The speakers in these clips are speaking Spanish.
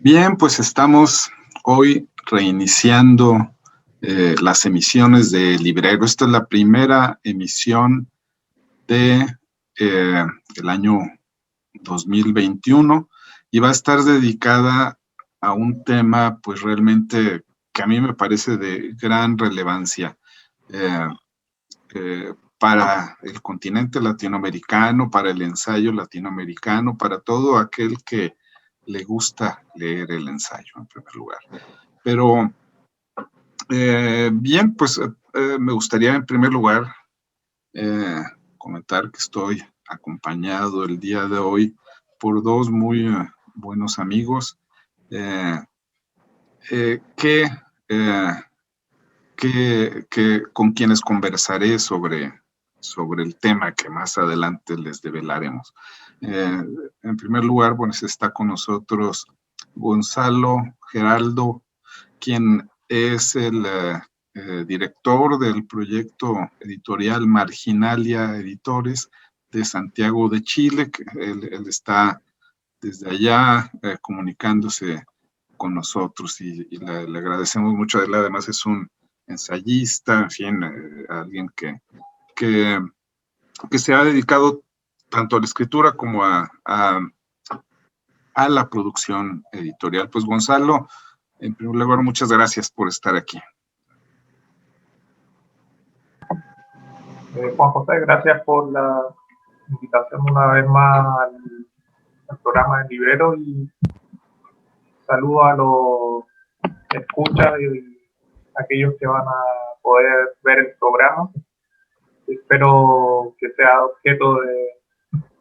Bien, pues estamos hoy reiniciando las emisiones de Librero. Esta es la primera emisión de el año 2021 y va a estar dedicada a un tema pues realmente que a mí me parece de gran relevancia para el continente latinoamericano, para el ensayo latinoamericano, para todo aquel que le gusta leer el ensayo en primer lugar. Pero bien, pues me gustaría en primer lugar comentar que estoy acompañado el día de hoy por dos muy buenos amigos con quienes conversaré sobre el tema que más adelante les develaremos. En primer lugar, pues está con nosotros Gonzalo Geraldo, quien es el director del proyecto editorial Marginalia Editores de Santiago de Chile, que él está desde allá comunicándose con nosotros y le agradecemos mucho. Él además es un ensayista, en fin, alguien que se ha dedicado tanto a la escritura como a la producción editorial. Pues Gonzalo, en primer lugar, muchas gracias por estar aquí. Juan José, gracias por la invitación una vez más al programa de Librero y saludo a los que escuchan y aquellos que van a poder ver el programa. Espero que sea objeto de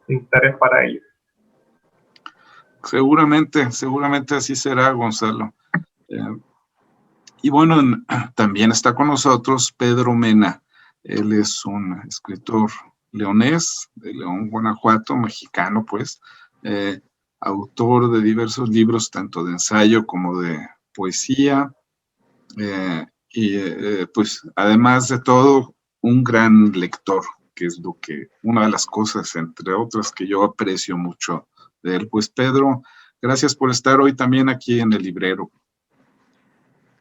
interés para ellos. Seguramente así será, Gonzalo. Y bueno, también está con nosotros Pedro Mena. Él es un escritor leonés, de León, Guanajuato, mexicano, pues, autor de diversos libros, tanto de ensayo como de poesía, pues, además de todo, un gran lector, que es una de las cosas, entre otras, que yo aprecio mucho de él. Pues, Pedro, gracias por estar hoy también aquí en el Librero.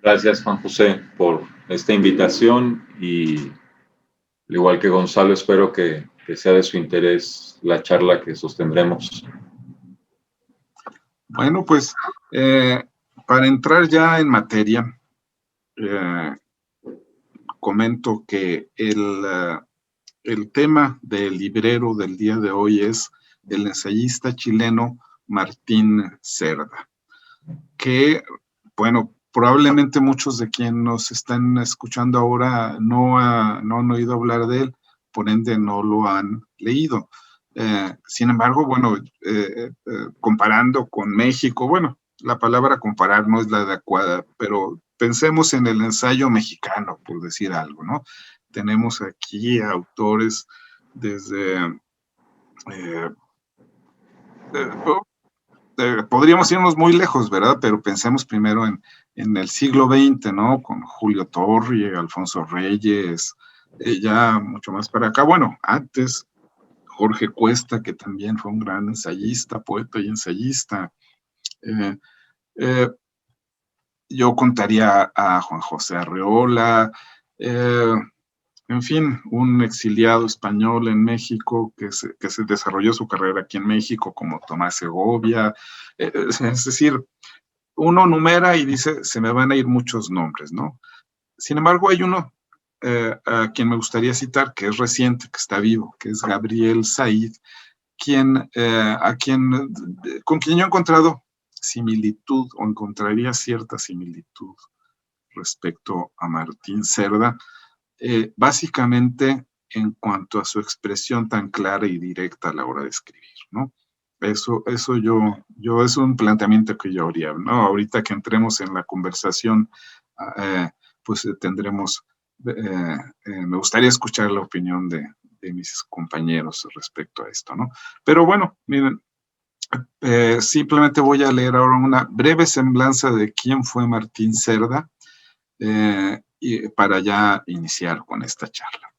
Gracias, Juan José, por esta invitación y, al igual que Gonzalo, espero que sea de su interés la charla que sostendremos. Bueno, pues, para entrar ya en materia, comento que el tema del Librero del día de hoy es el ensayista chileno Martín Cerda, que, bueno, probablemente muchos de quienes nos están escuchando ahora no han oído hablar de él, por ende no lo han leído. Sin embargo, bueno, comparando con México, bueno, la palabra comparar no es la adecuada, pero pensemos en el ensayo mexicano, por decir algo, ¿no? Tenemos aquí autores desde... podríamos irnos muy lejos, ¿verdad? Pero pensemos primero en el siglo XX, ¿no? Con Julio Torri, Alfonso Reyes, ya mucho más para acá. Bueno, antes Jorge Cuesta, que también fue un gran ensayista, poeta y ensayista. Yo contaría a Juan José Arreola, en fin, un exiliado español en México que se desarrolló su carrera aquí en México, como Tomás Segovia. Es decir, uno numera y dice, se me van a ir muchos nombres, ¿no? Sin embargo, hay uno a quien me gustaría citar, que es reciente, que está vivo, que es Gabriel Said, con quien yo he encontrado similitud, o encontraría cierta similitud respecto a Martín Cerda, básicamente en cuanto a su expresión tan clara y directa a la hora de escribir, ¿no? Eso yo es un planteamiento que yo haría, ¿no? Ahorita que entremos en la conversación, pues tendremos, me gustaría escuchar la opinión de mis compañeros respecto a esto, ¿no? Pero bueno, miren, simplemente voy a leer ahora una breve semblanza de quién fue Martín Cerda, y para ya iniciar con esta charla.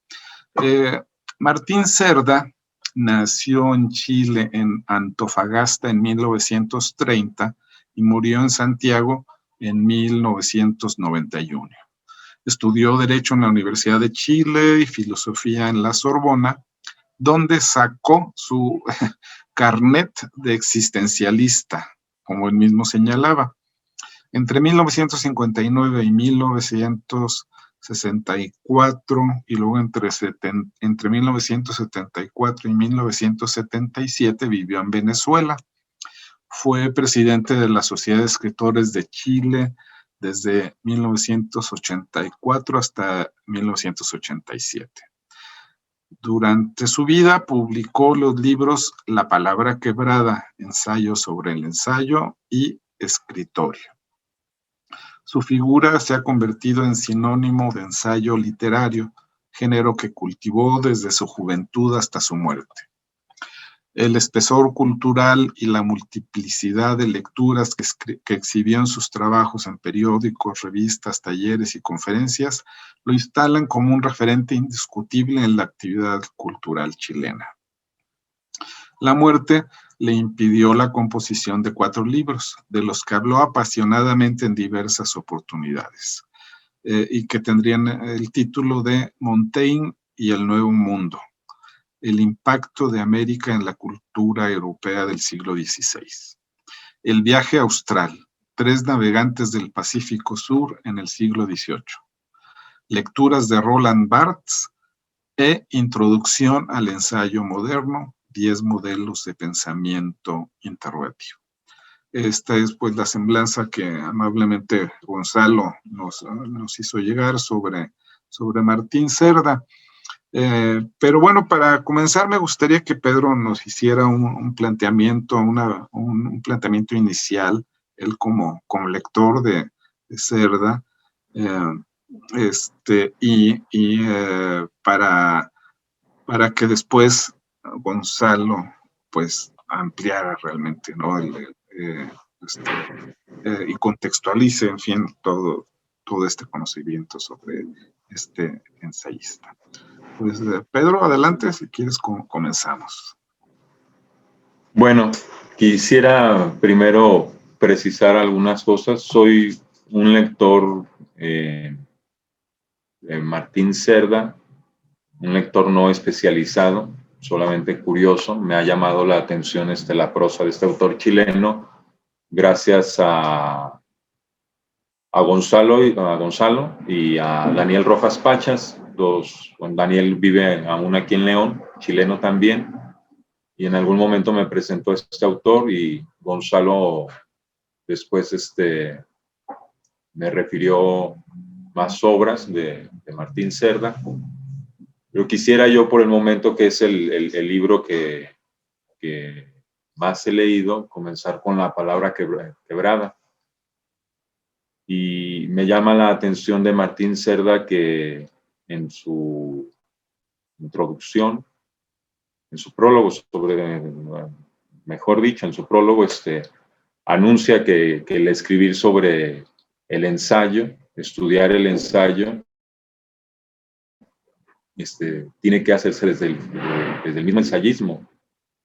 Martín Cerda nació en Chile, en Antofagasta, en 1930, y murió en Santiago en 1991. Estudió Derecho en la Universidad de Chile y Filosofía en la Sorbona, donde sacó su carnet de existencialista, como él mismo señalaba. Entre 1959 y 1964, y luego entre 1974 y 1977 vivió en Venezuela. Fue presidente de la Sociedad de Escritores de Chile desde 1984 hasta 1987. Durante su vida publicó los libros La Palabra Quebrada, Ensayo sobre el Ensayo y Escritorio. Su figura se ha convertido en sinónimo de ensayo literario, género que cultivó desde su juventud hasta su muerte. El espesor cultural y la multiplicidad de lecturas que exhibió en sus trabajos en periódicos, revistas, talleres y conferencias lo instalan como un referente indiscutible en la actividad cultural chilena. La muerte le impidió la composición de 4 libros, de los que habló apasionadamente en diversas oportunidades, y que tendrían el título de Montaigne y el Nuevo Mundo: el impacto de América en la cultura europea del siglo XVI. El viaje austral, 3 navegantes del Pacífico Sur en el siglo XVIII. Lecturas de Roland Barthes e Introducción al ensayo moderno, 10 modelos de pensamiento interrogativo. Esta es pues la semblanza que amablemente Gonzalo nos hizo llegar sobre Martín Cerda. Pero bueno, para comenzar me gustaría que Pedro nos hiciera un planteamiento, un planteamiento inicial, él como lector de Cerda, para que después Gonzalo pues ampliara realmente, ¿no? Y contextualice, en fin, todo este conocimiento sobre este ensayista. Pues Pedro, adelante, si quieres comenzamos. Bueno, quisiera primero precisar algunas cosas. Soy un lector de Martín Cerda, un lector no especializado, solamente curioso. Me ha llamado la atención la prosa de este autor chileno, gracias a Gonzalo y a Daniel Rojas Pachas. Daniel vive aún aquí en León, chileno también, y en algún momento me presentó este autor, y Gonzalo después me refirió más obras de Martín Cerda. Pero quisiera yo, por el momento, que es el libro que más he leído, comenzar con La Palabra Quebrada. Y me llama la atención de Martín Cerda que en su introducción, en su prólogo mejor dicho, en su prólogo, anuncia que el escribir sobre el ensayo, estudiar el ensayo, tiene que hacerse desde el mismo ensayismo,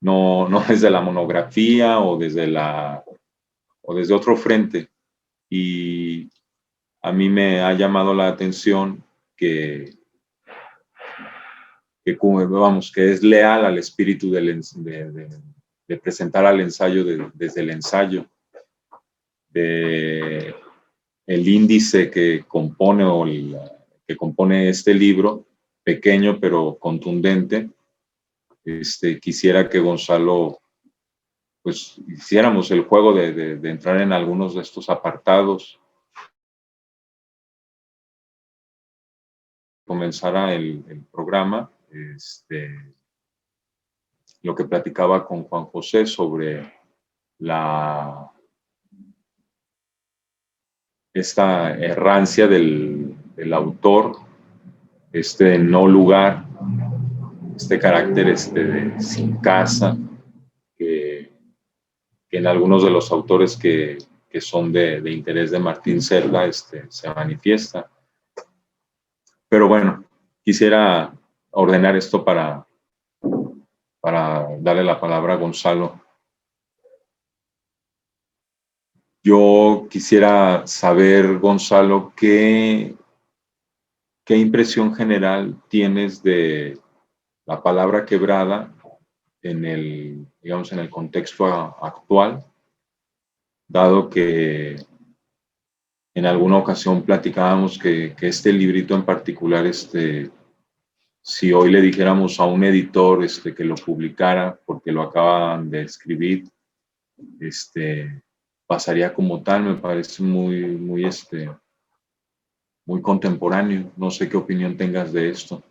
no desde la monografía o desde otro frente. Y a mí me ha llamado la atención que es leal al espíritu de presentar al ensayo desde el ensayo. El índice que compone este libro, pequeño pero contundente, quisiera que Gonzalo, pues hiciéramos el juego de entrar en algunos de estos apartados. Comenzara el programa, lo que platicaba con Juan José sobre esta errancia del autor, no lugar, carácter de sin casa, que en algunos de los autores que son de interés de Martín Cerda se manifiesta. Pero bueno, quisiera ordenar esto para darle la palabra a Gonzalo. Yo quisiera saber, Gonzalo, ¿qué impresión general tienes de la palabra quebrada en el, digamos, en el contexto actual, dado que en alguna ocasión platicábamos que este librito en particular, si hoy le dijéramos a un editor que lo publicara porque lo acaban de escribir, pasaría como tal, me parece muy contemporáneo. No sé qué opinión tengas de esto.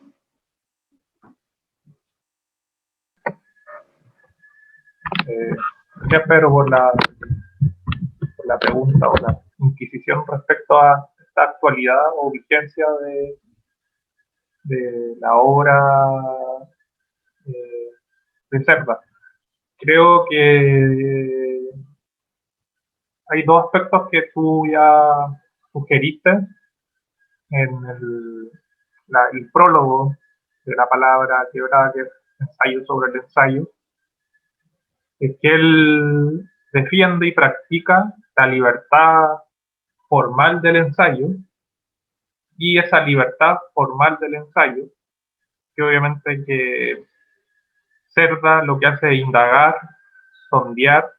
Espero por la pregunta o la inquisición respecto a esta actualidad o vigencia de la obra de Cerda. Creo que hay dos aspectos que tú ya sugeriste en el prólogo de la palabra quebrada, que es ensayo sobre el ensayo, es que él defiende y practica la libertad formal del ensayo, y esa libertad formal del ensayo, que obviamente que Cerda lo que hace es indagar, sondear,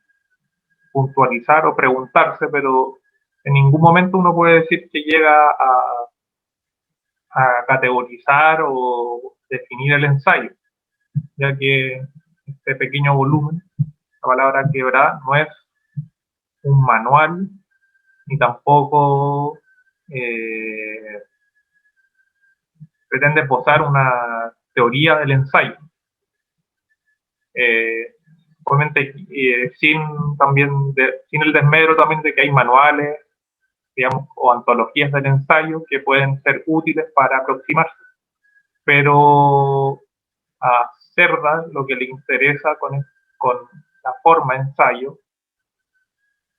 puntualizar o preguntarse, pero en ningún momento uno puede decir que llega a categorizar o definir el ensayo, ya que este pequeño volumen, la palabra quebrada, no es un manual ni tampoco pretende posar una teoría del ensayo. Obviamente sin el desmedro también de que hay manuales, digamos, o antologías del ensayo que pueden ser útiles para aproximarse, pero a Cerda lo que le interesa con la forma ensayo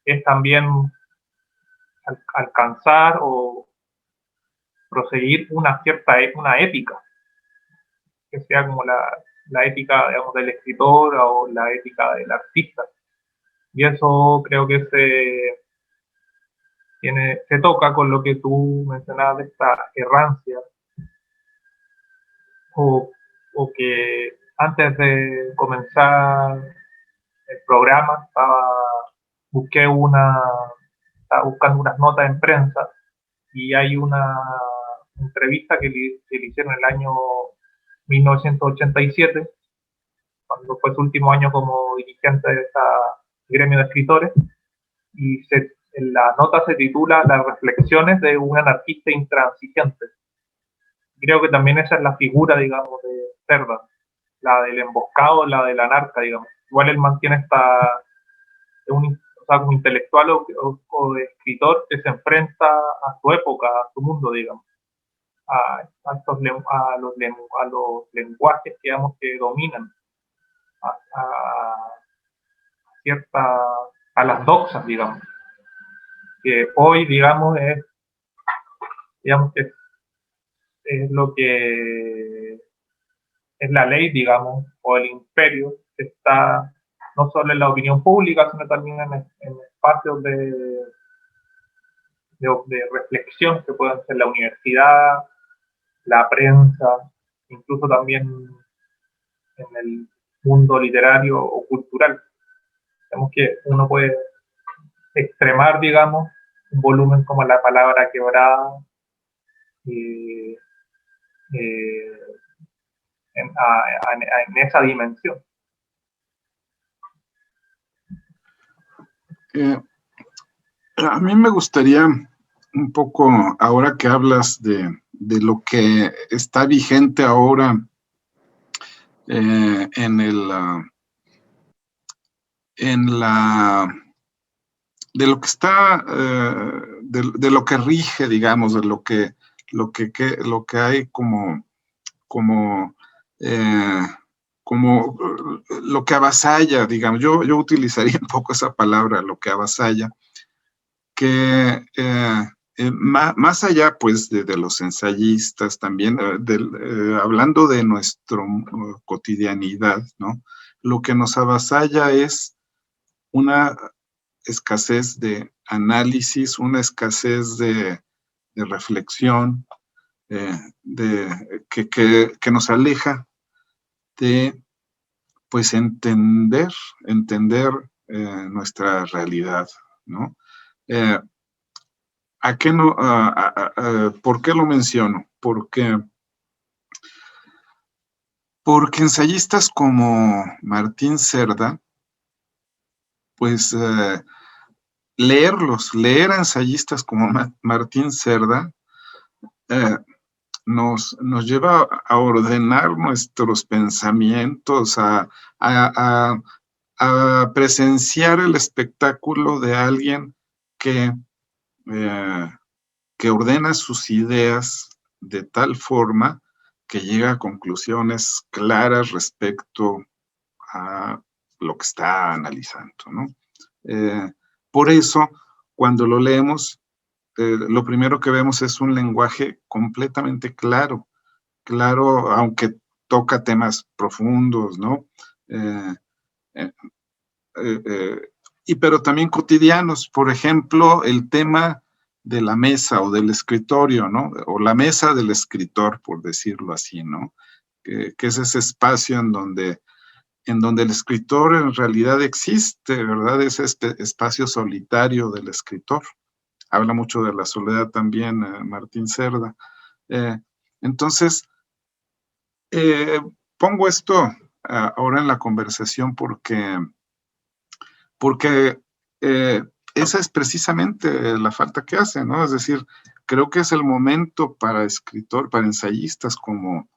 es también alcanzar o proseguir una ética, que sea como la ética, digamos, del escritor o la ética del artista. Y eso creo que se toca con lo que tú mencionabas de esta errancia, o que antes de comenzar el programa estaba buscando unas notas en prensa, y hay una entrevista que le hicieron en el año 1987, cuando fue su último año como dirigente de ese gremio de escritores, y la nota se titula Las reflexiones de un anarquista intransigente. Creo que también esa es la figura, digamos, de Cerda, la del emboscado, la del anarca, digamos. Igual él mantiene como intelectual o de escritor que se enfrenta a su época, a su mundo, digamos, a los lenguajes, digamos, que dominan, a las doxas, digamos, que hoy, digamos, que es lo que es la ley, digamos, o el imperio que está no solo en la opinión pública, sino también en espacios de reflexión que pueden ser la universidad, la prensa, incluso también en el mundo literario o cultural. Digamos que uno puede extremar, digamos, un volumen como la palabra quebrada en esa dimensión. A mí me gustaría un poco, ahora que hablas de lo que está vigente ahora de lo que está, de lo que rige, digamos, de lo que hay como lo que avasalla, digamos. Yo utilizaría un poco esa palabra, lo que avasalla, que más allá, pues, de los ensayistas también, hablando de nuestra cotidianidad, ¿no? Lo que nos avasalla es una escasez de análisis, una escasez de reflexión, que nos aleja de, pues, entender nuestra realidad, ¿no? ¿Por qué lo menciono? Porque ensayistas como Martín Cerda, pues leer a ensayistas como Martín Cerda nos lleva a ordenar nuestros pensamientos, a presenciar el espectáculo de alguien que ordena sus ideas de tal forma que llega a conclusiones claras respecto a lo que está analizando, ¿no? Por eso, cuando lo leemos, lo primero que vemos es un lenguaje completamente claro, aunque toca temas profundos, ¿no? Pero también cotidianos, por ejemplo, el tema de la mesa o del escritorio, ¿no? O la mesa del escritor, por decirlo así, ¿no? Que es ese espacio en donde el escritor en realidad existe, ¿verdad? Ese espacio solitario del escritor. Habla mucho de la soledad también, Martín Cerda. Entonces, pongo esto ahora en la conversación porque esa es precisamente la falta que hace, ¿no? Es decir, creo que es el momento para ensayistas como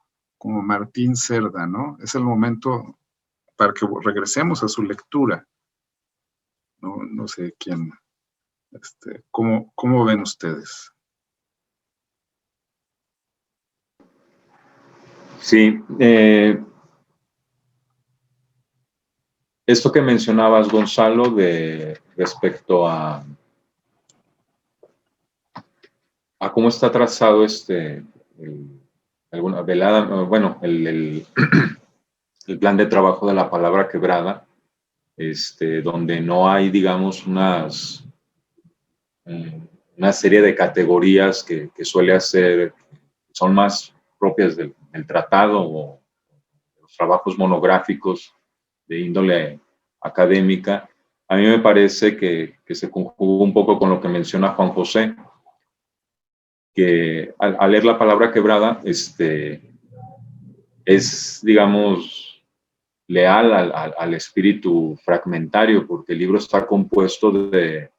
Martín Cerda, ¿no? Es el momento para que regresemos a su lectura. No sé quién, ¿cómo ven ustedes? Sí, esto que mencionabas, Gonzalo, respecto a cómo está trazado alguna velada, bueno, el plan de trabajo de la palabra quebrada, donde no hay, digamos, una serie de categorías que suele hacer, son más propias del tratado o los trabajos monográficos de índole académica. A mí me parece que se conjuga un poco con lo que menciona Juan José, que al leer la palabra quebrada, es, digamos, leal al espíritu fragmentario, porque el libro está compuesto de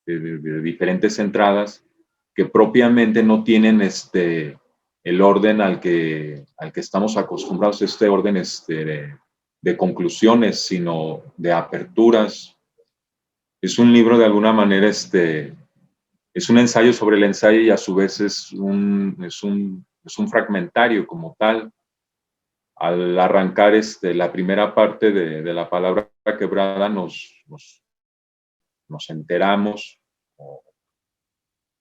diferentes entradas que propiamente no tienen el orden al que estamos acostumbrados, este orden de conclusiones, sino de aperturas. Es un libro de alguna manera, es un ensayo sobre el ensayo y a su vez es un fragmentario como tal. Al arrancar la primera parte de la palabra quebrada nos enteramos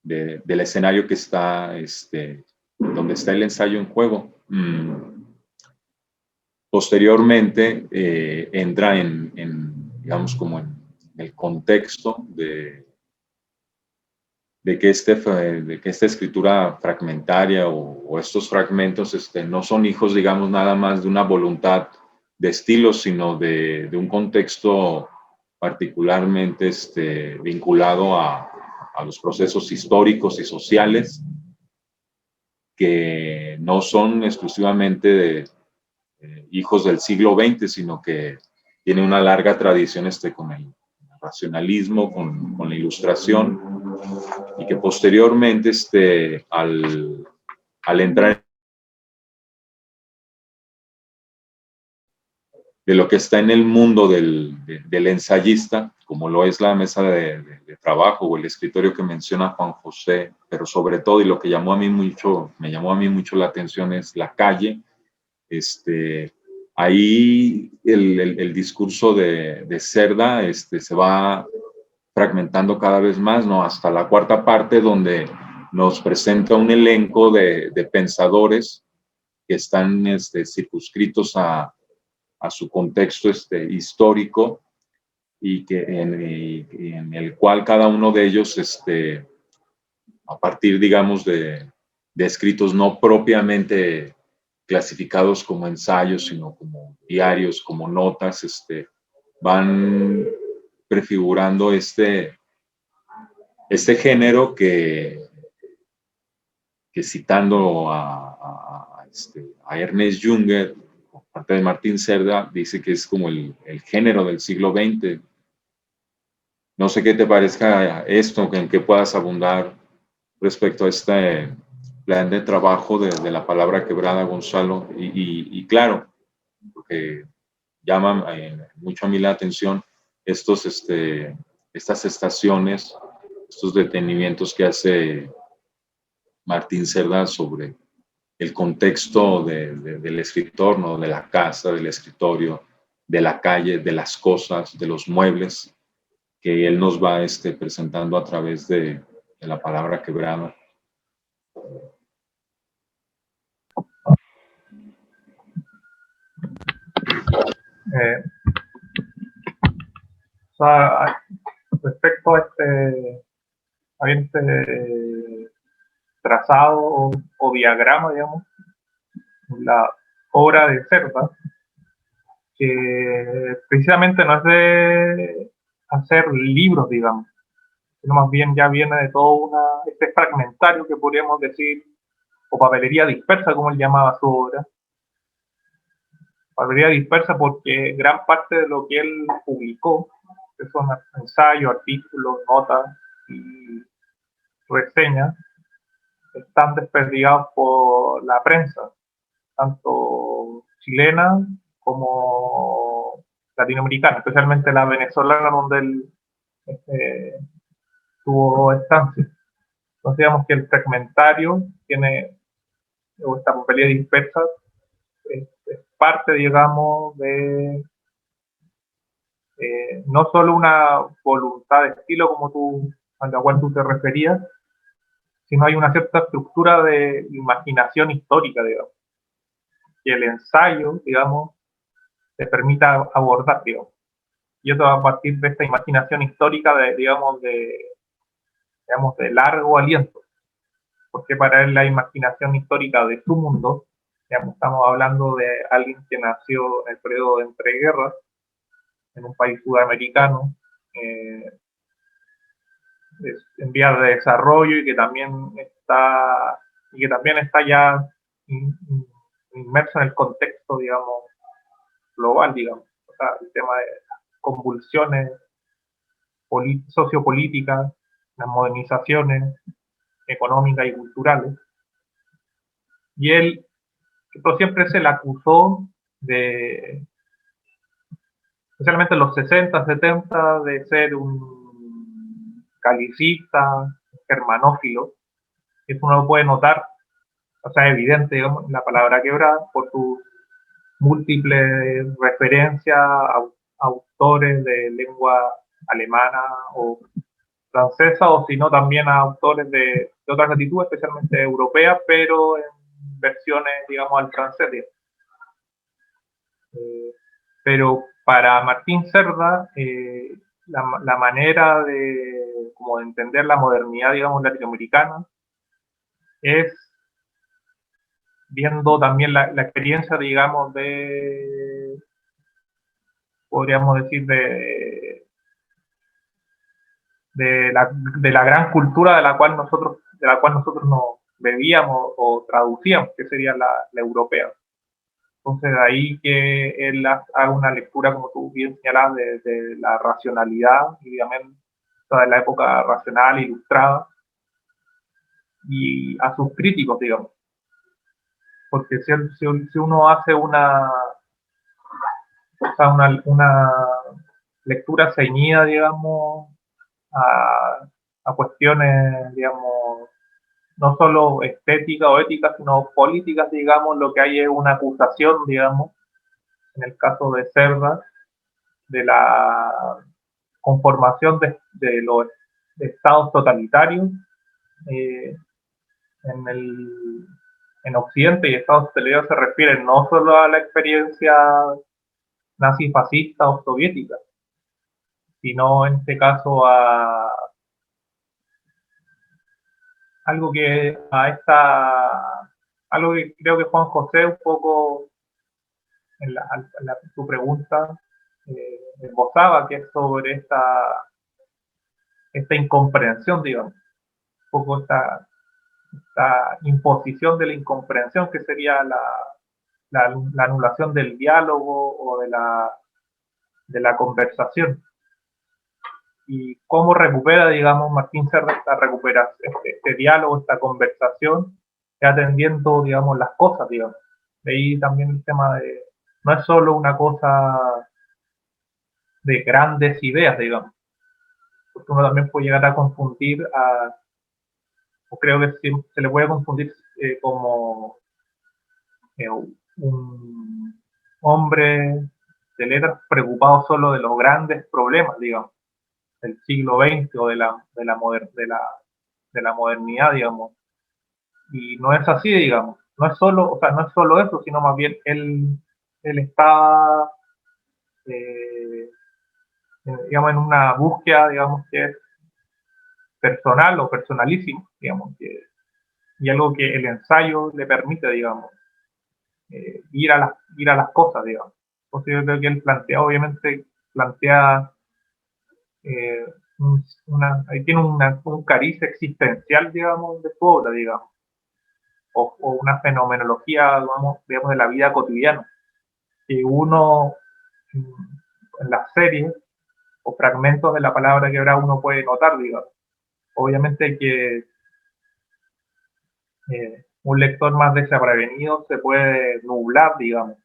del escenario que está, donde está el ensayo en juego. Posteriormente entra digamos, como en el contexto de que esta escritura fragmentaria o estos fragmentos no son hijos, digamos, nada más de una voluntad de estilo, sino de un contexto particularmente vinculado a los procesos históricos y sociales que no son exclusivamente hijos del siglo XX, sino que tiene una larga tradición con el racionalismo, con la ilustración, y que posteriormente al entrar de lo que está en el mundo del ensayista, como lo es la mesa de trabajo o el escritorio que menciona Juan José, pero sobre todo, y lo que me llamó a mí mucho la atención es la calle. Ahí el discurso de Cerda se va fragmentando cada vez más, ¿no? Hasta la cuarta parte, donde nos presenta un elenco de pensadores que están circunscritos a su contexto histórico, y en el cual cada uno de ellos, a partir, digamos, de escritos no propiamente clasificados como ensayos, sino como diarios, como notas, van prefigurando este género que citando a Ernest Junger, por parte de Martín Cerda, dice que es como el género del siglo XX. No sé qué te parezca esto, en qué puedas abundar respecto a este plan de trabajo de la palabra quebrada, Gonzalo. Y claro, porque llama mucho a mí la atención estas estaciones, estos detenimientos que hace Martín Cerda sobre el contexto del escritor, ¿no? De la casa, del escritorio, de la calle, de las cosas, de los muebles, que él nos va presentando a través de la palabra quebrada. O sea, respecto a trazado o diagrama, digamos, la obra de Cerda, que precisamente no es de hacer libros, digamos, sino más bien ya viene de todo este fragmentario que podríamos decir, o papelería dispersa, como él llamaba su obra. Papelería dispersa porque gran parte de lo que él publicó, que son ensayos, artículos, notas y reseñas, están desperdigados por la prensa, tanto chilena como latinoamericana, especialmente la venezolana, donde él tuvo estancia. Entonces, digamos que el fragmentario tiene, o esta papelera dispersa, es parte, digamos, de no solo una voluntad de estilo a la cual tú te referías, sino hay una cierta estructura de imaginación histórica, digamos, que el ensayo, digamos, te permita abordar, digamos. Y eso a partir de esta imaginación histórica de largo aliento, porque para él la imaginación histórica de su mundo, digamos, estamos hablando de alguien que nació en el periodo de entreguerras, en un país sudamericano, en vías de desarrollo y que también está ya inmerso en el contexto, digamos, global, digamos. O sea, el tema de convulsiones sociopolíticas, las modernizaciones económicas y culturales. Y él siempre se le acusó especialmente en los 60, 70, de ser un galicista, germanófilo. Eso uno lo puede notar, o sea, es evidente, digamos, la palabra quebrada, por sus múltiples referencias a autores de lengua alemana o francesa, o si no también a autores de otras latitudes, especialmente europeas, pero en versiones, digamos, al francés. Pero para Martín Cerda, la manera de entender la modernidad, digamos, latinoamericana es viendo también la experiencia, digamos, podríamos decir, de la gran cultura de la cual nosotros nos bebíamos o traducíamos, que sería la europea. Entonces, de ahí que él haga una lectura, como tú bien señalabas, de la racionalidad, y también de la época racional, ilustrada, y a sus críticos, digamos. Porque si uno hace una lectura ceñida, digamos, a cuestiones, digamos, no solo estéticas o éticas, sino políticas, digamos, lo que hay es una acusación, digamos, en el caso de Cerda, de la conformación de los estados totalitarios en Occidente, y estados totalitarios se refieren no solo a la experiencia nazi-fascista o soviética, sino en este caso a algo que algo que creo que Juan José un poco en su pregunta esbozaba, que es sobre esta incomprensión, digamos, un poco esta imposición de la incomprensión, que sería la anulación del diálogo o de la conversación. Y cómo recupera, digamos, Martín Cerda esta recuperación, este diálogo, esta conversación, atendiendo, digamos, las cosas, digamos. De ahí también el tema de, no es solo una cosa de grandes ideas, digamos, porque uno también puede llegar a confundir o creo que se le puede confundir como un hombre de letras preocupado solo de los grandes problemas, digamos, del siglo XX o de la modernidad, digamos. Y no es así, digamos. No es solo eso, sino más bien él está, digamos, en una búsqueda, digamos, que es personal o personalísimo, digamos, y algo que el ensayo le permite, digamos, ir a las cosas, digamos. Entonces yo creo que él obviamente plantea ahí tiene un cariz existencial, digamos, de su obra, digamos, o una fenomenología, digamos, de la vida cotidiana, que uno en las series o fragmentos de la palabra quebrada uno puede notar, digamos. Obviamente que un lector más desprevenido se puede nublar, digamos,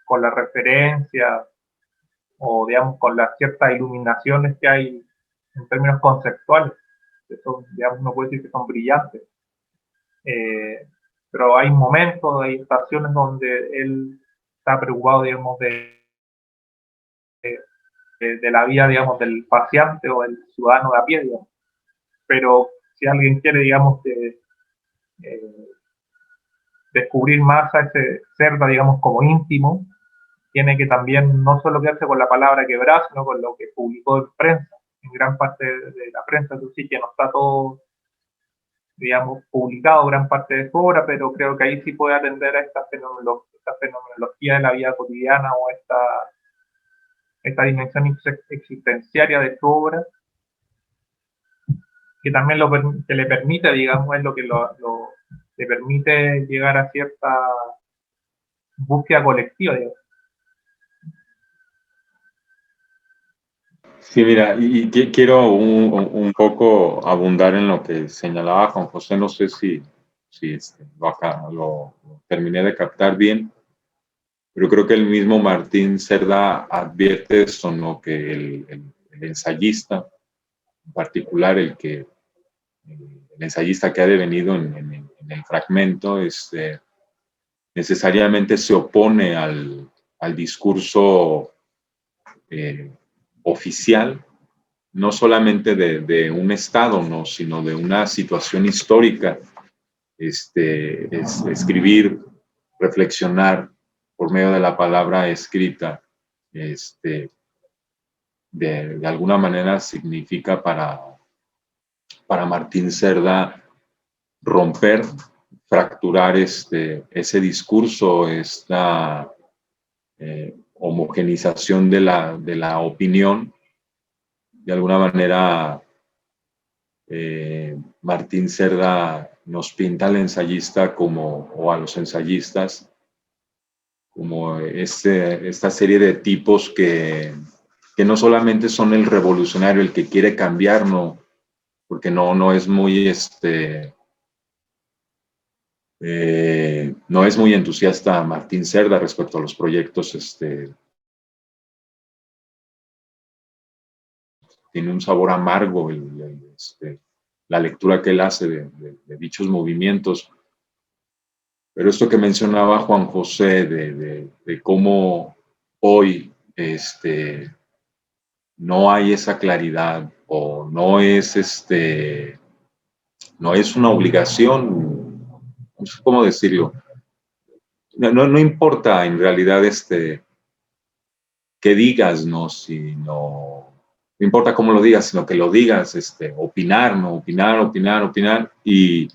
con las referencias o, digamos, con las ciertas iluminaciones que hay en términos conceptuales, que son, digamos, uno puede decir que son brillantes. Pero hay momentos, hay estaciones donde él está preocupado, digamos, de la vida, digamos, del paseante o del ciudadano de a pie, digamos. Pero si alguien quiere, digamos, descubrir más a ese Cerda, digamos, como íntimo, tiene que también no solo quedarse con la palabra quebrada, sino con lo que publicó en prensa, en gran parte de la prensa. Eso sí que no está todo, digamos, publicado gran parte de su obra, pero creo que ahí sí puede atender a esta fenomenología de la vida cotidiana o esta dimensión existenciaria de su obra, que también que le permite, digamos, es lo que le permite llegar a cierta búsqueda colectiva, digamos. Sí, mira, y quiero un poco abundar en lo que señalaba Juan José, no sé si lo terminé de captar bien, pero creo que el mismo Martín Cerda advierte eso, ¿no? Que el ensayista, en particular el ensayista que ha devenido en el fragmento, necesariamente se opone al discurso oficial, no solamente de un Estado, ¿no? Sino de una situación histórica. Es escribir, reflexionar por medio de la palabra escrita, de alguna manera significa para Martín Cerda romper, fracturar ese discurso, esta homogenización de la opinión. De alguna manera, Martín Cerda nos pinta al ensayista o a los ensayistas como esta serie de tipos que no solamente son el revolucionario, el que quiere cambiar, no, porque no es muy no es muy entusiasta Martín Cerda respecto a los proyectos. Tiene un sabor amargo la lectura que él hace de dichos movimientos. Pero esto que mencionaba Juan José de cómo hoy no hay esa claridad o no es una obligación, no sé cómo decirlo. No importa en realidad qué digas, ¿no? Sino no importa cómo lo digas, sino que lo digas, opinar, ¿no? Opinar. Y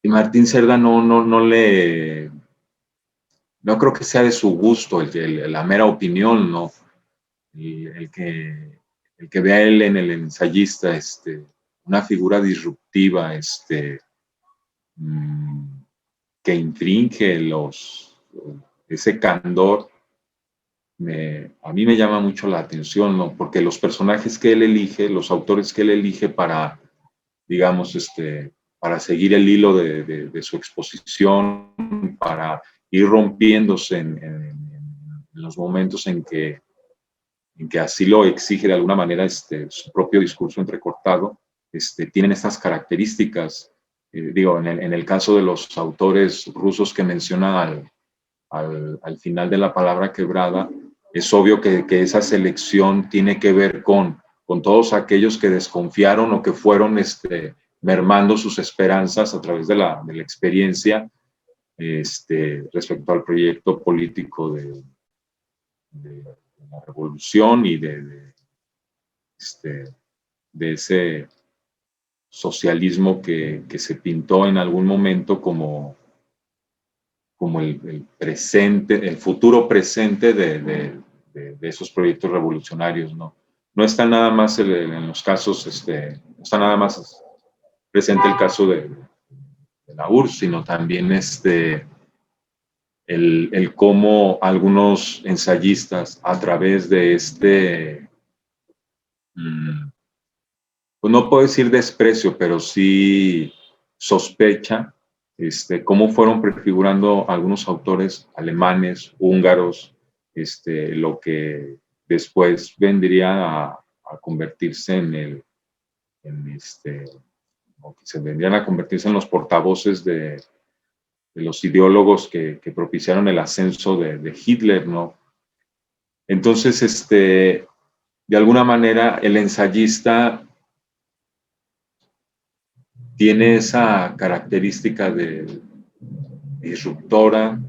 Martín Cerda no creo que sea de su gusto la mera opinión, ¿no? El que vea a él en el ensayista, una figura disruptiva, que infringe ese candor, a mí me llama mucho la atención, ¿no? Porque los personajes que él elige, los autores que él elige para, digamos, para seguir el hilo de su exposición, para ir rompiéndose en los momentos en que así lo exige de alguna manera su propio discurso entrecortado, tienen estas características. Digo, en el caso de los autores rusos que menciona al final de La palabra quebrada, es obvio que esa selección tiene que ver con todos aquellos que desconfiaron o que fueron mermando sus esperanzas a través de la experiencia respecto al proyecto político de la revolución y de ese socialismo que se pintó en algún momento como el presente, el futuro presente de esos proyectos revolucionarios, ¿no? No está nada más en los casos, no está nada más presente el caso de la URSS, sino también el cómo algunos ensayistas a través de pues no puedo decir desprecio, pero sí sospecha, cómo fueron prefigurando algunos autores alemanes, húngaros, lo que después vendría a convertirse o que se vendrían a convertirse en los portavoces de los ideólogos que propiciaron el ascenso de Hitler, ¿no? Entonces, de alguna manera, el ensayista tiene esa característica de disruptora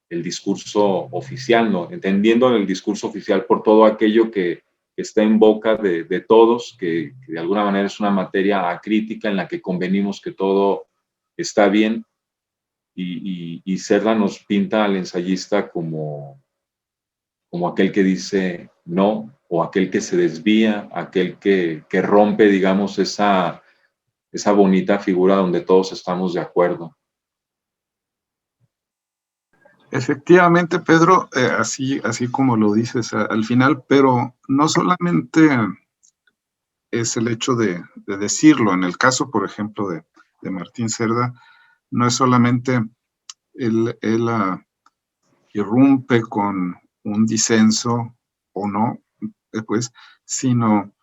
del discurso oficial, ¿no? Entendiendo el discurso oficial por todo aquello que está en boca de todos, que de alguna manera es una materia acrítica en la que convenimos que todo está bien, y Cerda nos pinta al ensayista como aquel que dice no, o aquel que se desvía, aquel que rompe, digamos, esa bonita figura donde todos estamos de acuerdo. Efectivamente, Pedro, así como lo dices al final, pero no solamente es el hecho de decirlo. En el caso, por ejemplo, de Martín Cerda, no es solamente él irrumpe con un disenso o no, pues, sino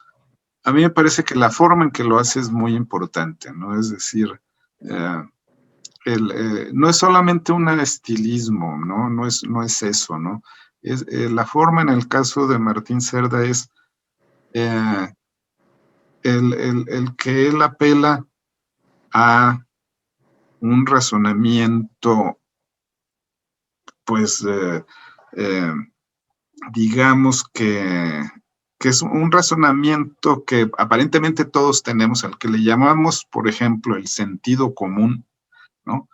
a mí me parece que la forma en que lo hace es muy importante, ¿no? Es decir, no es solamente un estilismo, ¿no? No es eso, ¿no? Es, la forma en el caso de Martín Cerda es el que él apela a un razonamiento, pues, digamos que es un razonamiento que aparentemente todos tenemos, al que le llamamos, por ejemplo, el sentido común, ¿no?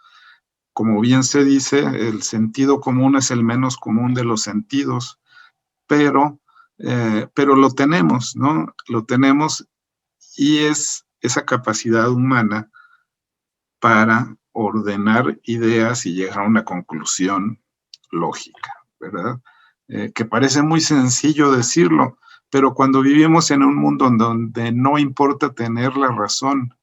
Como bien se dice, el sentido común es el menos común de los sentidos, pero lo tenemos, ¿no? Lo tenemos, y es esa capacidad humana para ordenar ideas y llegar a una conclusión lógica, ¿verdad? Que parece muy sencillo decirlo, pero cuando vivimos en un mundo en donde no importa tener la razón,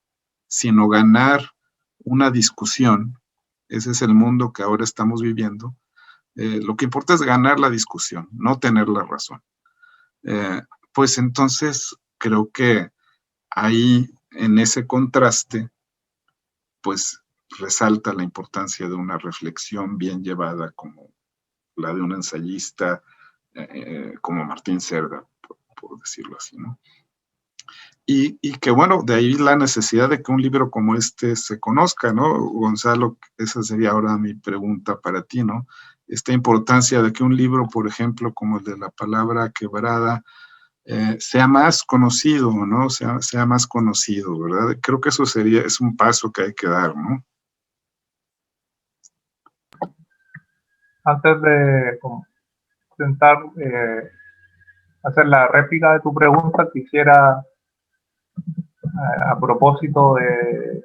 sino ganar una discusión, ese es el mundo que ahora estamos viviendo, lo que importa es ganar la discusión, no tener la razón. Pues entonces creo que ahí, en ese contraste, pues resalta la importancia de una reflexión bien llevada como la de un ensayista como Martín Cerda, por decirlo así, ¿no? Y que bueno, de ahí la necesidad de que un libro como este se conozca, ¿no? Gonzalo, esa sería ahora mi pregunta para ti, ¿no? Esta importancia de que un libro, por ejemplo, como el de La palabra quebrada, sea más conocido, ¿no? Sea más conocido, ¿verdad? Creo que eso es un paso que hay que dar, ¿no? Antes de intentar hacer la réplica de tu pregunta, quisiera, a propósito de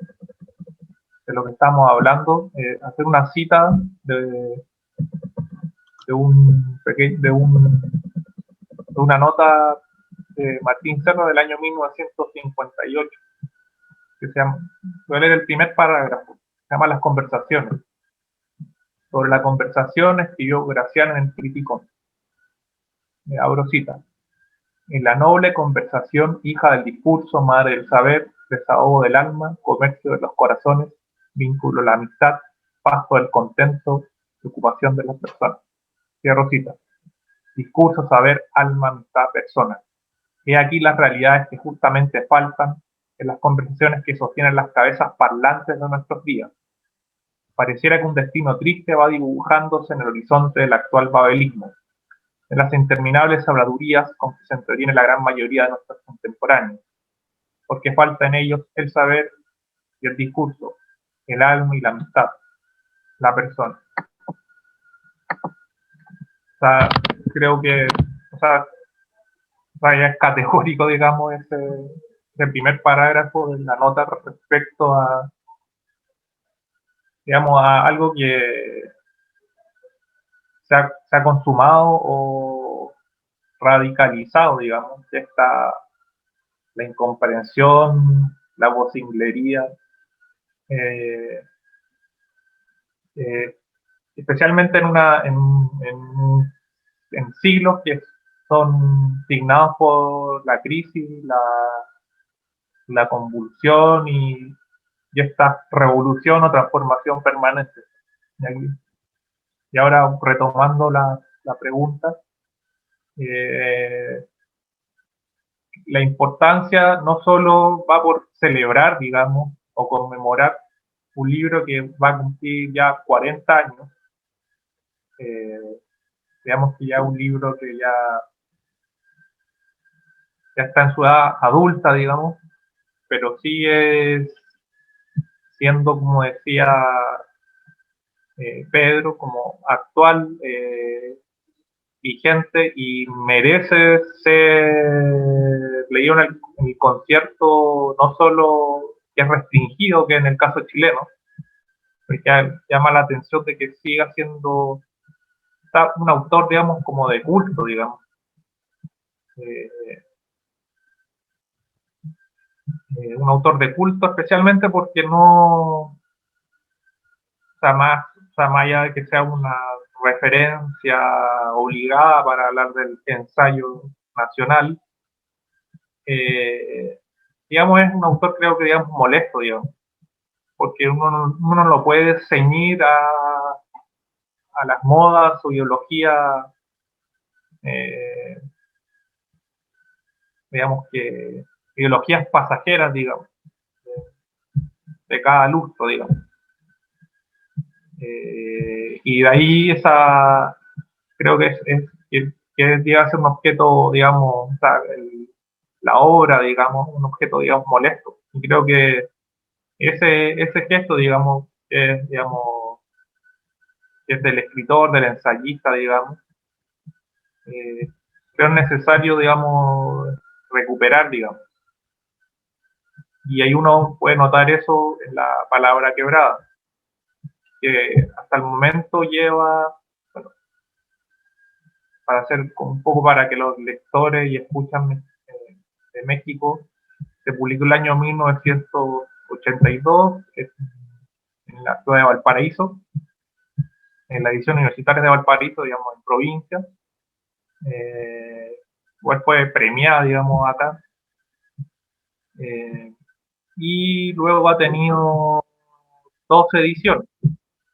lo que estamos hablando, hacer una cita de una nota de Martín Serra del año 1958, que se llama, voy a leer el primer parágrafo, se llama Las conversaciones. Sobre la conversación escribió Graciano en el Criticón. Abro cita. En la noble conversación, hija del discurso, madre del saber, desahogo del alma, comercio de los corazones, vínculo de la amistad, pasto del contento, ocupación de las personas. Cierro cita. Discurso, saber, alma, amistad, persona. He aquí las realidades que justamente faltan en las conversaciones que sostienen las cabezas parlantes de nuestros días. Pareciera que un destino triste va dibujándose en el horizonte del actual babelismo, en las interminables habladurías con que se entretiene la gran mayoría de nuestros contemporáneos, porque falta en ellos el saber y el discurso, el alma y la amistad, la persona. O sea, creo que, ya es categórico, digamos, ese primer parágrafo de la nota respecto a, digamos, a algo que se ha consumado o radicalizado, digamos, que está la incomprensión, la vocinglería, especialmente en siglos que son signados por la crisis, la convulsión y esta revolución o transformación permanente. Y ahora, retomando la pregunta, la importancia no solo va por celebrar, digamos, o conmemorar un libro que va a cumplir ya 40 años, digamos que ya un libro que ya está en su edad adulta, digamos, pero sigue siendo, como decía Pedro, como actual, vigente y merece ser leído en el concierto, no solo que es restringido, que en el caso chileno, porque llama la atención de que siga siendo un autor, digamos, como de culto, digamos. Un autor de culto especialmente porque no, más allá de que sea una referencia obligada para hablar del ensayo nacional, digamos, es un autor, creo que, digamos, molesto, digamos, porque uno no lo puede ceñir a las modas o ideología, digamos, que ideologías pasajeras, digamos, de cada lustro, digamos. Y de ahí creo que llega a ser un objeto, digamos, la obra, digamos, un objeto, digamos, molesto. Y creo que ese gesto, digamos, es del escritor, del ensayista, digamos, creo necesario, digamos, recuperar, digamos. Y ahí uno puede notar eso en la palabra quebrada, que hasta el momento lleva, bueno, para hacer un poco para que los lectores y escuchan de México, se publicó el año 1982 en la ciudad de Valparaíso, en la edición universitaria de Valparaíso, digamos, en provincia. Igual fue premiada, digamos, acá. Y luego ha tenido 2 ediciones.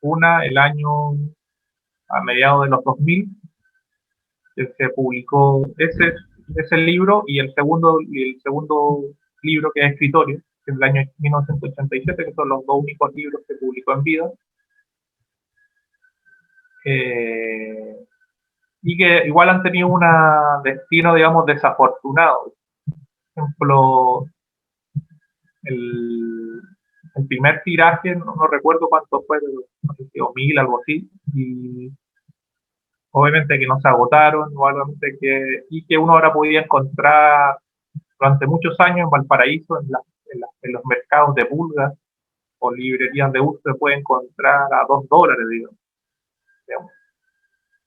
Una el año a mediados de los 2000, que se publicó ese libro, y el segundo libro, que es Escritorio, que es del año 1987, que son los 2 únicos libros que publicó en vida. y que igual han tenido un destino, digamos, desafortunado. Por ejemplo, el, el primer tiraje, no recuerdo cuánto fue, no sé si 1000, algo así, y obviamente que no se agotaron, obviamente y que uno ahora podía encontrar durante muchos años en Valparaíso, en los mercados de pulgas o librerías de uso, se puede encontrar a $2, digamos,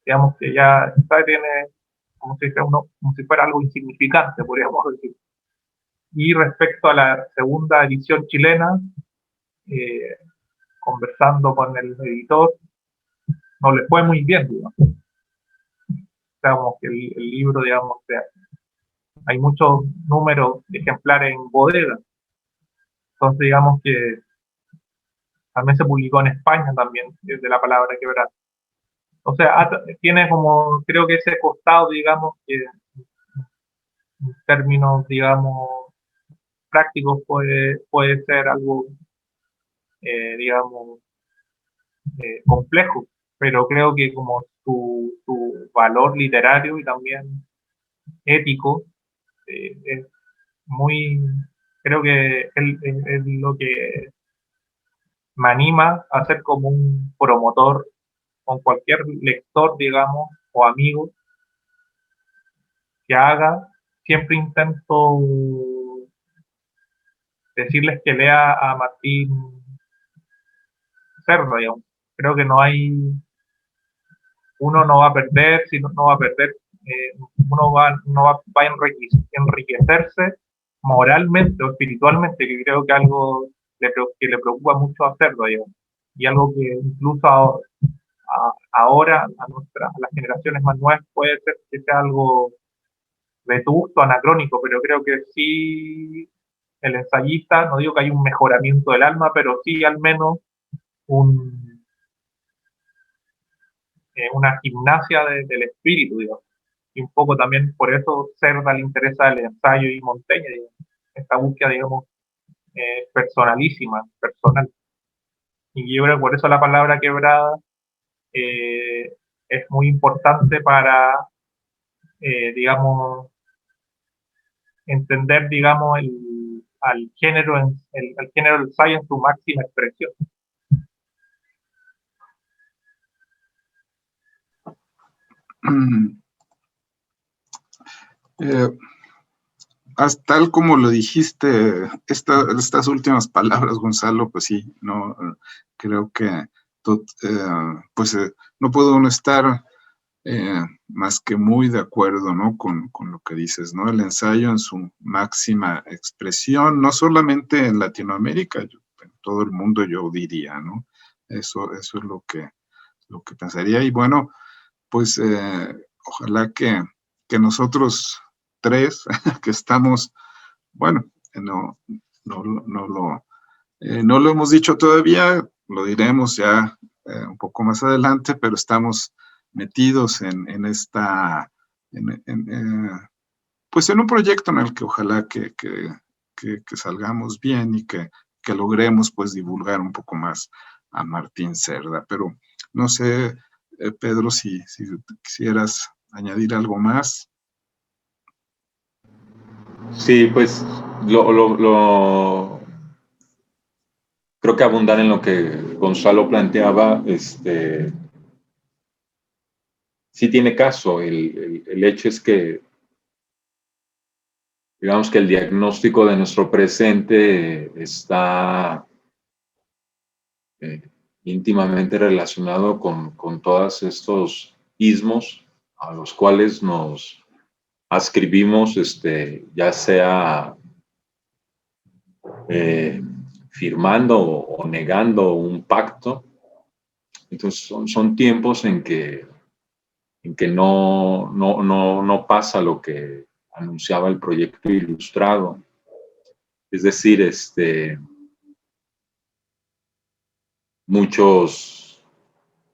digamos que ya tiene como si fuera, como si fuera algo insignificante, podríamos decir. Y respecto a la segunda edición chilena, eh, conversando con el editor, no le fue muy bien, digamos que el libro, digamos, hay muchos números de ejemplares en bodega, entonces digamos que también se publicó en España también, desde la palabra quebrada. O sea, tiene como, creo que ese costado, digamos, que en términos, digamos, prácticos puede ser algo, digamos, complejo, pero creo que como su valor literario y también ético es muy, creo que es lo que me anima a ser como un promotor con cualquier lector, digamos, o amigo que haga. Siempre intento decirles que lea a Martín Cerda, digamos. Creo que uno no va a perder, sino no va a perder, va a enriquecerse moralmente o espiritualmente, que creo que algo que le preocupa mucho a Cerda, digamos. Y algo que incluso ahora a las generaciones más nuevas puede ser que sea algo vetusto, anacrónico, pero creo que sí el ensayista, no digo que hay un mejoramiento del alma, pero sí al menos una gimnasia del espíritu, digamos. Y un poco también por eso Cerda le interesa el ensayo y Monteña, digamos, esta búsqueda, digamos, personalísima, personal. Y yo creo que por eso la palabra quebrada es muy importante para, digamos, entender, digamos, al género del ensayo en su máxima expresión. Tal como lo dijiste, estas últimas palabras, Gonzalo, pues sí, no, creo que pues no puedo uno estar más que muy de acuerdo, ¿no? Con lo que dices, ¿no? El ensayo en su máxima expresión, no solamente en Latinoamérica, en todo el mundo yo diría, ¿no? Eso es lo que pensaría. Y bueno, pues ojalá que nosotros tres que estamos, bueno, no lo hemos dicho todavía, lo diremos ya un poco más adelante, pero estamos metidos en esta, pues en un proyecto en el que ojalá que salgamos bien y que logremos pues divulgar un poco más a Martín Cerda. Pero no sé, Pedro, si quisieras añadir algo más. Sí, pues creo que abundar en lo que Gonzalo planteaba, sí tiene caso. El hecho es que, digamos que el diagnóstico de nuestro presente está íntimamente relacionado con todos estos ismos a los cuales nos ascribimos, ya sea firmando o negando un pacto. Entonces son tiempos en que no pasa lo que anunciaba el proyecto ilustrado. Es decir, muchos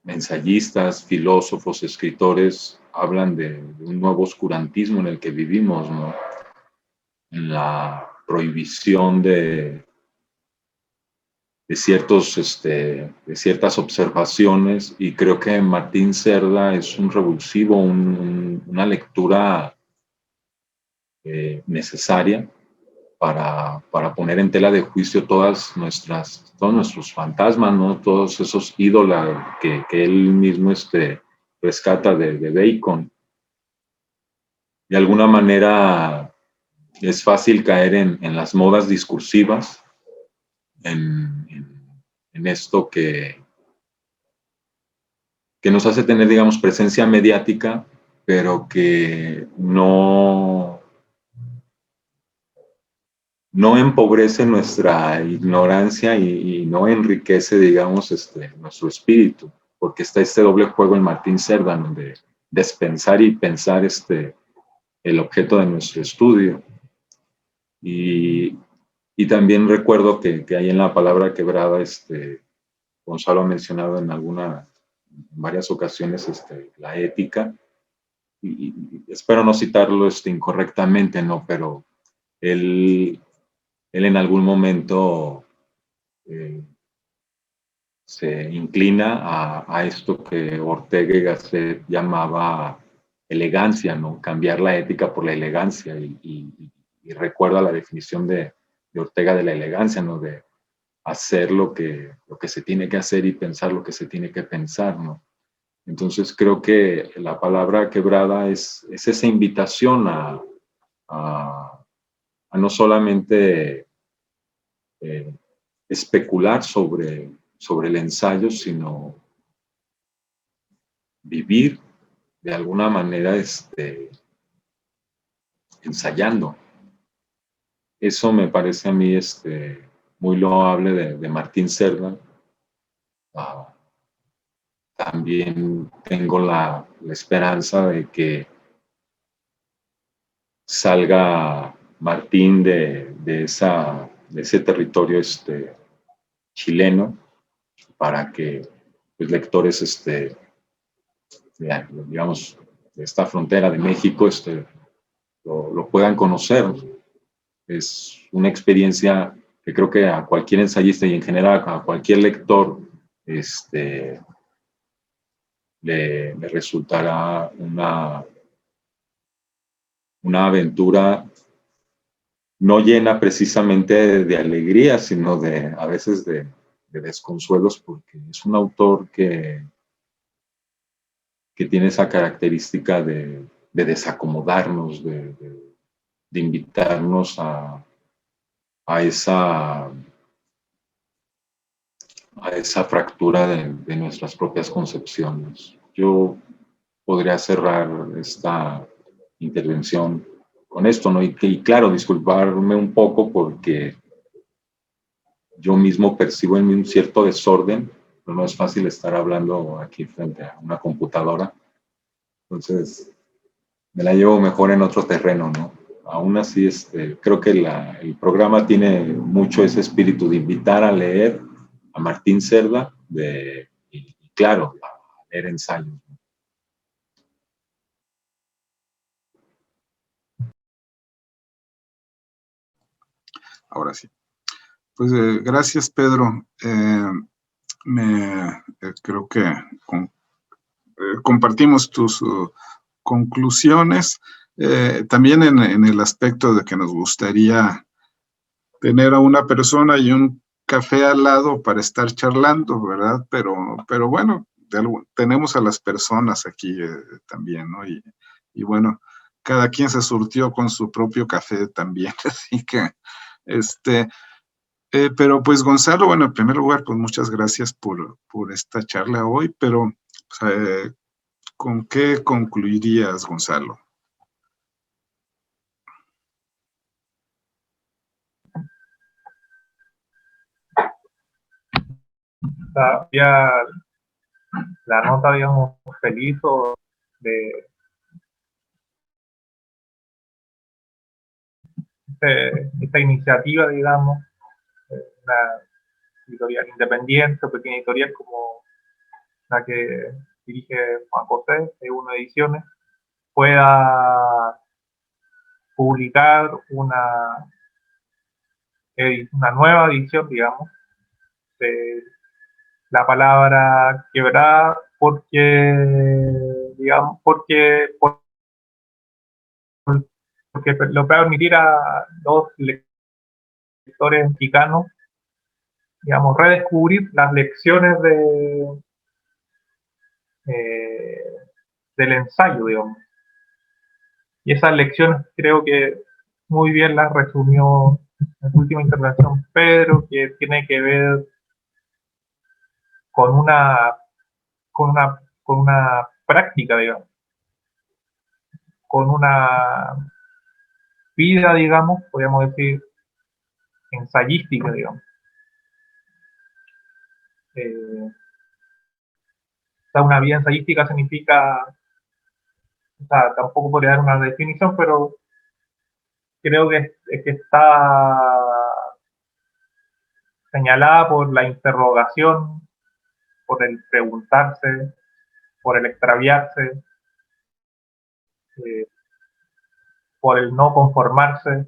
ensayistas, filósofos, escritores hablan de un nuevo oscurantismo en el que vivimos, ¿no? En la prohibición de de ciertas observaciones, y creo que Martín Cerda es un revulsivo, una lectura necesaria para poner en tela de juicio todos nuestros fantasmas, ¿no? Todos esos ídolos que él mismo rescata de Bacon. De alguna manera es fácil caer en las modas discursivas, en esto que nos hace tener, digamos, presencia mediática, pero que no empobrece nuestra ignorancia y no enriquece, digamos, nuestro espíritu, porque está este doble juego en Martín Cerda, de despensar y pensar el objeto de nuestro estudio. Y también recuerdo que hay en la palabra quebrada, Gonzalo ha mencionado en varias ocasiones la ética, y espero no citarlo incorrectamente, ¿no? Pero él en algún momento se inclina a esto que Ortega y Gasset llamaba elegancia, ¿no? Cambiar la ética por la elegancia, y recuerda la definición de Ortega de la elegancia, ¿no? De hacer lo que se tiene que hacer y pensar lo que se tiene que pensar, ¿no? Entonces creo que la palabra quebrada es esa invitación a no solamente especular sobre el ensayo, sino vivir de alguna manera ensayando. Eso me parece a mí muy loable de Martín Cerda. También tengo la esperanza de que salga Martín de ese territorio chileno, para que los lectores, digamos, de esta frontera de México, lo puedan conocer. Es una experiencia que creo que a cualquier ensayista y en general a cualquier lector le resultará una aventura no llena precisamente de alegría, sino a veces de desconsuelos, porque es un autor que tiene esa característica de desacomodarnos, de invitarnos a esa fractura de nuestras propias concepciones. Yo podría cerrar esta intervención con esto, ¿no? Y claro, disculparme un poco porque yo mismo percibo en mí un cierto desorden, pero no es fácil estar hablando aquí frente a una computadora. Entonces, me la llevo mejor en otro terreno, ¿no? Aún así, creo que el programa tiene mucho ese espíritu de invitar a leer a Martín Cerda, y claro, a leer ensayos. Ahora sí. Pues gracias, Pedro. Creo que compartimos tus conclusiones, también en el aspecto de que nos gustaría tener a una persona y un café al lado para estar charlando, ¿verdad? Pero bueno, tenemos a las personas aquí también, ¿no? Y bueno, cada quien se surtió con su propio café también, así que, pero pues Gonzalo, bueno, en primer lugar, pues muchas gracias por esta charla hoy, pero ¿con qué concluirías, Gonzalo? Ya la nota, digamos, feliz de esta iniciativa, digamos, una editorial independiente, pequeña editorial como la que dirige Juan José, de Uno Ediciones, pueda publicar una nueva edición, digamos, la palabra quebrada porque, digamos, porque lo va a permitir a los lectores mexicanos, digamos, redescubrir las lecciones del ensayo, digamos. Y esas lecciones creo que muy bien las resumió en su última intervención Pedro, que tiene que ver con una práctica, digamos, con una vida, digamos, podríamos decir, ensayística, digamos. Una vida ensayística significa, o sea, tampoco podría dar una definición, pero creo que está señalada por la interrogación, por el preguntarse, por el extraviarse, por el no conformarse,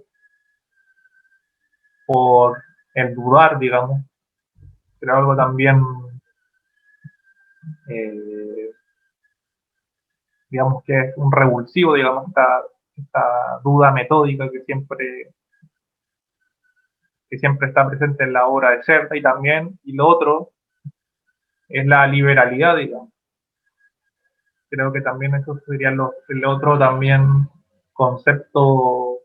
por el dudar, digamos. Creo algo también, digamos, que es un revulsivo, digamos, esta duda metódica que siempre está presente en la obra de Cerda, y también, y lo otro, es la liberalidad, digamos. Creo que también eso sería el otro también concepto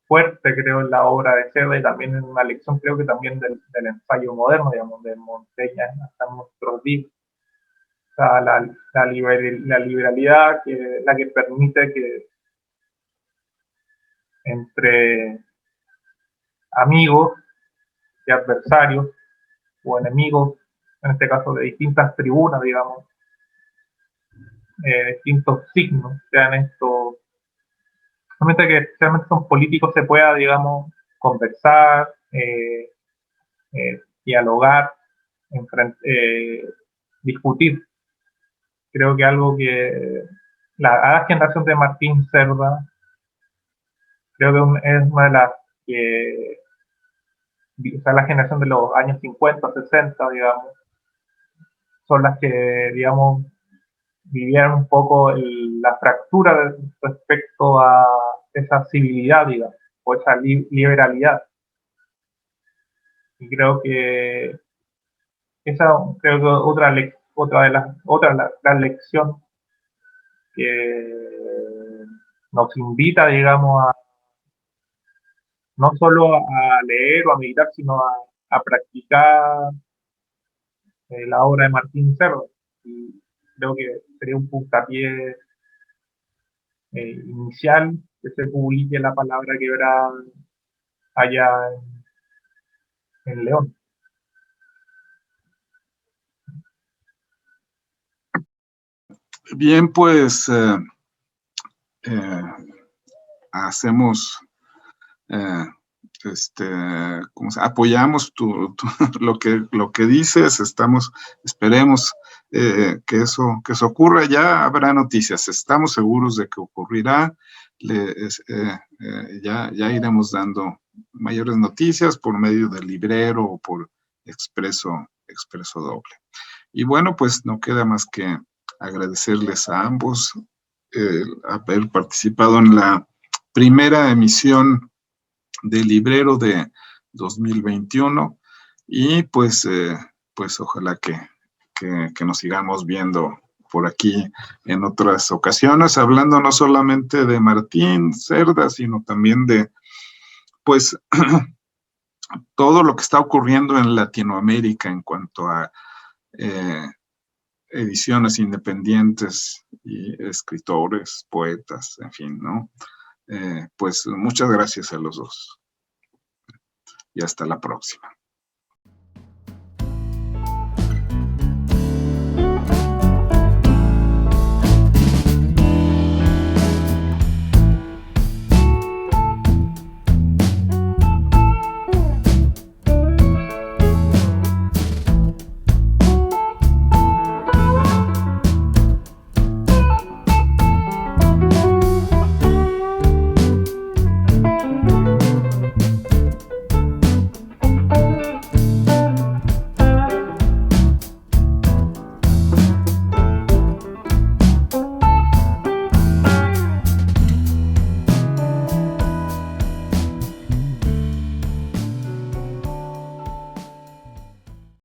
fuerte, creo, en la obra de Cerda, y también en una lección, creo que también del ensayo moderno, digamos, de Montaigne hasta nuestros días. O sea, la liberalidad, que la que permite que entre amigos y adversarios, o enemigos, en este caso de distintas tribunas, digamos, distintos signos, sean estos, realmente que realmente son políticos, se pueda, digamos, conversar, dialogar, discutir. Creo que algo que la generación de Martín Cerda, creo que es una de las que, o sea, la generación de los años 50, 60, digamos, son las que, digamos, vivieron un poco la fractura respecto a esa civilidad, digamos, o esa liberalidad. Y creo que otra de las lecciones que nos invita, digamos, no solo a leer o a meditar, sino a practicar la obra de Martín Cerda. Y creo que sería un puntapié inicial que se publique la palabra quebrada allá en León. Bien, pues hacemos, apoyamos lo que dices, esperemos que eso ocurra. Ya habrá noticias, estamos seguros de que ocurrirá. Ya iremos dando mayores noticias por medio del librero o por expreso doble. Y bueno, pues no queda más que agradecerles a ambos haber participado en la primera emisión del librero de 2021, y pues ojalá que nos sigamos viendo por aquí en otras ocasiones, hablando no solamente de Martín Cerda, sino también de pues todo lo que está ocurriendo en Latinoamérica en cuanto a ediciones independientes y escritores, poetas, en fin, ¿no? Pues muchas gracias a los dos y hasta la próxima.